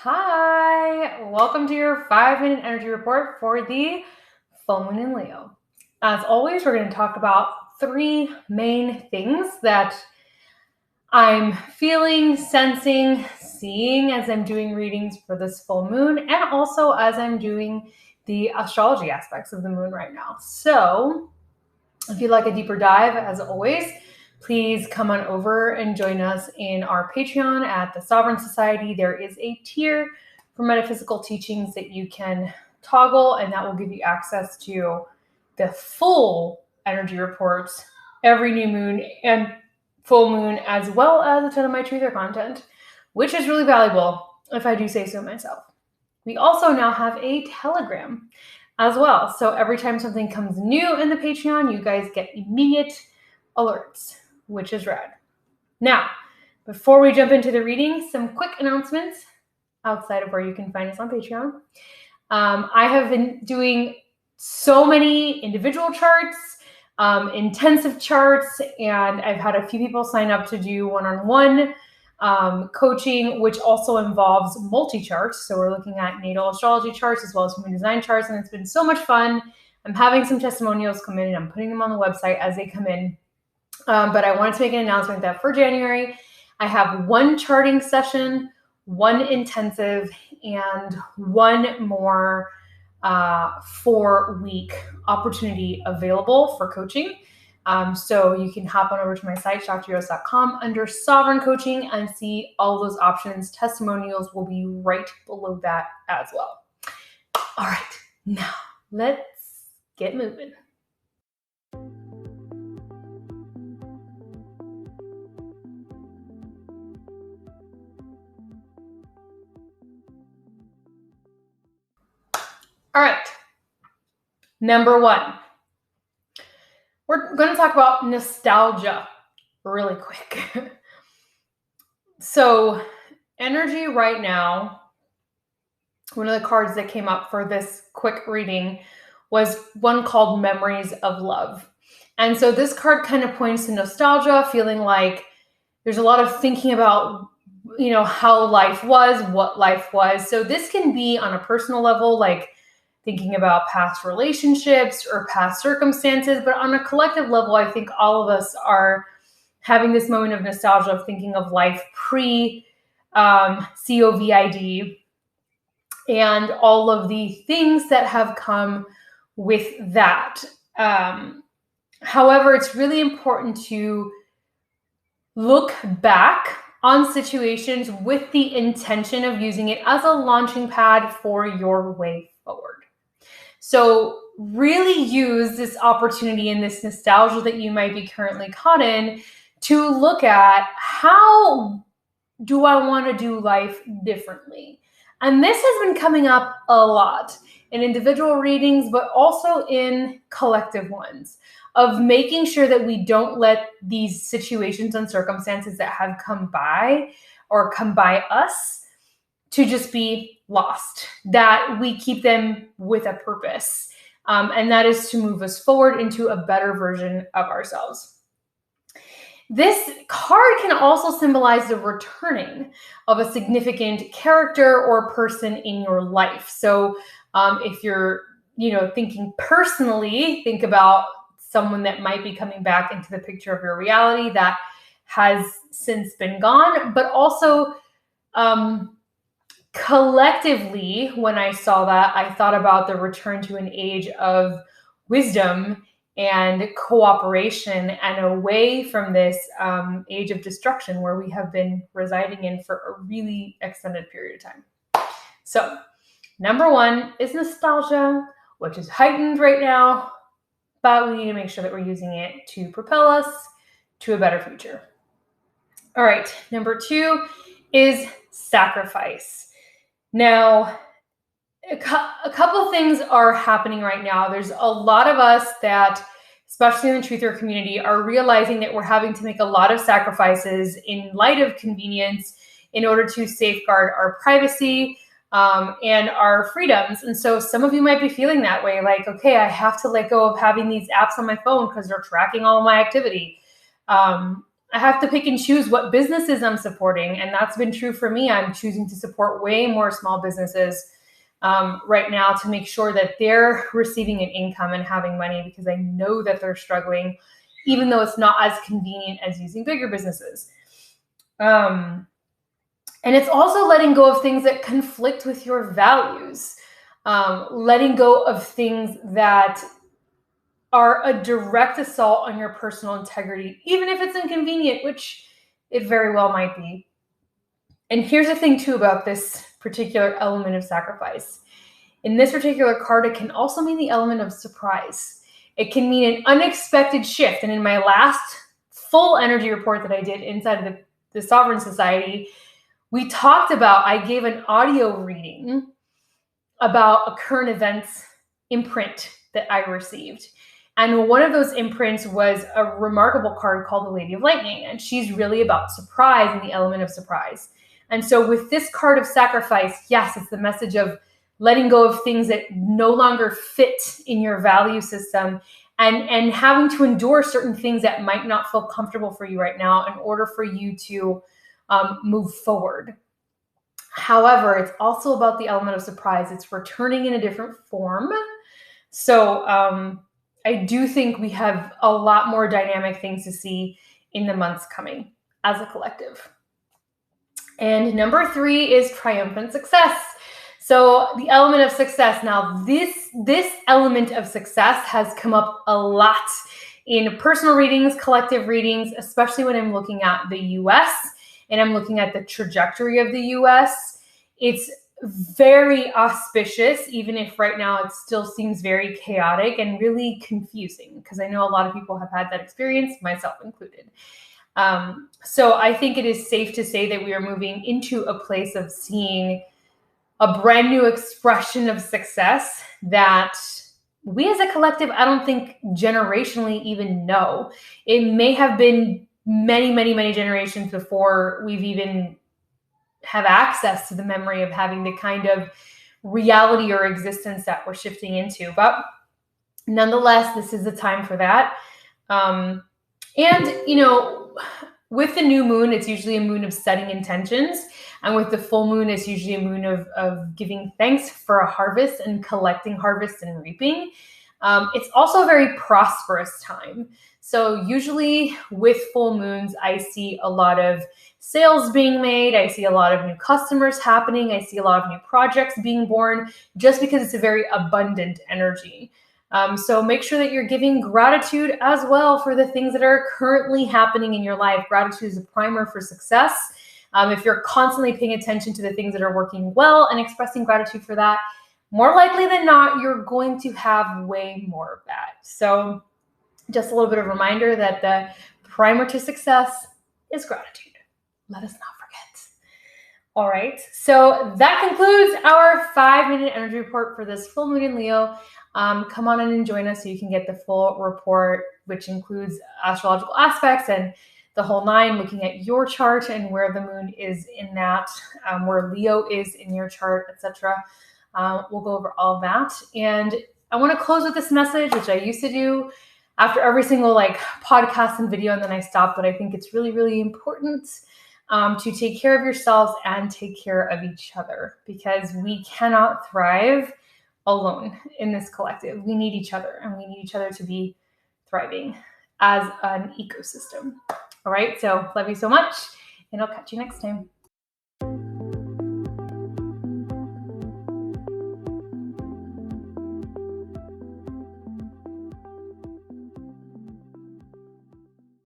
Hi, welcome to your 5-minute energy report for the full moon in Leo. As always, we're going to talk about 3 main things that I'm feeling, sensing, seeing as I'm doing readings for this full moon, and also as I'm doing the astrology aspects of the moon right now. So if you'd like a deeper dive, as always, please come on over and join us in our Patreon at the Sovereign Society. There is a tier for metaphysical teachings that you can toggle, and that will give you access to the full energy reports every new moon and full moon, as well as a ton of my truther content, which is really valuable, if I do say so myself. We also now have a Telegram as well. So every time something comes new in the Patreon, you guys get immediate alerts, which is rad. Now, before we jump into the reading, some quick announcements outside of where you can find us on Patreon. I have been doing so many individual charts, intensive charts, and I've had a few people sign up to do one-on-one coaching, which also involves multi-charts. So we're looking at natal astrology charts as well as human design charts, and it's been so much fun. I'm having some testimonials come in, and I'm putting them on the website as they come in. But I wanted to make an announcement that for January, I have 1 charting session, 1 intensive, and 1 more 4-week opportunity available for coaching. So you can hop on over to my site, shaktiros.com, under Sovereign Coaching, and see all those options. Testimonials will be right below that as well. All right, now let's get moving. All right, number 1. We're going to talk about nostalgia really quick. So, energy right now, one of the cards that came up for this quick reading was one called Memories of Love. And so this card kind of points to nostalgia, feeling like there's a lot of thinking about, how life was, what life was. So this can be on a personal level, like thinking about past relationships or past circumstances, but on a collective level, I think all of us are having this moment of nostalgia of thinking of life pre-COVID, and all of the things that have come with that. However, it's really important to look back on situations with the intention of using it as a launching pad for your way forward. So really use this opportunity and this nostalgia that you might be currently caught in to look at, how do I want to do life differently? And this has been coming up a lot in individual readings, but also in collective ones, of making sure that we don't let these situations and circumstances that have come by or come by us to just be lost, that we keep them with a purpose. And that is to move us forward into a better version of ourselves. This card can also symbolize the returning of a significant character or person in your life. So if you're, thinking personally, think about someone that might be coming back into the picture of your reality that has since been gone, but also collectively, when I saw that, I thought about the return to an age of wisdom and cooperation, and away from this age of destruction where we have been residing in for a really extended period of time. So, number 1 is nostalgia, which is heightened right now, but we need to make sure that we're using it to propel us to a better future. All right, number 2 is sacrifice. Now, a couple things are happening right now. There's a lot of us that, especially in the truther community, are realizing that we're having to make a lot of sacrifices in light of convenience in order to safeguard our privacy and our freedoms. And so some of you might be feeling that way, like, okay, I have to let go of having these apps on my phone because they're tracking all of my activity. I have to pick and choose what businesses I'm supporting. And that's been true for me. I'm choosing to support way more small businesses right now to make sure that they're receiving an income and having money, because I know that they're struggling, even though it's not as convenient as using bigger businesses. And it's also letting go of things that conflict with your values, letting go of things that are a direct assault on your personal integrity, even if it's inconvenient, which it very well might be. And here's the thing too about this particular element of sacrifice. In this particular card, it can also mean the element of surprise. It can mean an unexpected shift. And in my last full energy report that I did inside of the Sovereign Society, we talked about, I gave an audio reading about a current events imprint that I received. And one of those imprints was a remarkable card called the Lady of Lightning. And she's really about surprise and the element of surprise. And so with this card of sacrifice, yes, it's the message of letting go of things that no longer fit in your value system, and having to endure certain things that might not feel comfortable for you right now in order for you to move forward. However, it's also about the element of surprise. It's returning in a different form. So I do think we have a lot more dynamic things to see in the months coming as a collective. And number 3 is triumphant success. So the element of success. Now, this element of success has come up a lot in personal readings, collective readings, especially when I'm looking at the US and I'm looking at the trajectory of the US. It's very auspicious, even if right now it still seems very chaotic and really confusing, because I know a lot of people have had that experience, myself included. So I think it is safe to say that we are moving into a place of seeing a brand new expression of success that we as a collective, I don't think generationally even know. It may have been many, many, many generations before we've even have access to the memory of having the kind of reality or existence that we're shifting into. But nonetheless, this is the time for that. And, you know, with the new moon, it's usually a moon of setting intentions. And with the full moon, it's usually a moon of giving thanks for a harvest and collecting harvest and reaping. It's also a very prosperous time. So usually with full moons, I see a lot of sales being made. I see a lot of new customers happening. I see a lot of new projects being born, just because it's a very abundant energy. So make sure that you're giving gratitude as well for the things that are currently happening in your life. Gratitude is a primer for success. If you're constantly paying attention to the things that are working well and expressing gratitude for that, more likely than not, you're going to have way more of that. So just a little bit of a reminder that the primer to success is gratitude. Let us not forget. All right. So that concludes our 5-minute energy report for this full moon in Leo. Come on in and join us so you can get the full report, which includes astrological aspects and the whole 9, looking at your chart and where the moon is in that, where Leo is in your chart, etc. We'll go over all of that. And I want to close with this message, which I used to do after every single podcast and video, and then I stopped. But I think it's really, really important to take care of yourselves and take care of each other, because we cannot thrive alone in this collective. We need each other, and we need each other to be thriving as an ecosystem. All right. So love you so much, and I'll catch you next time.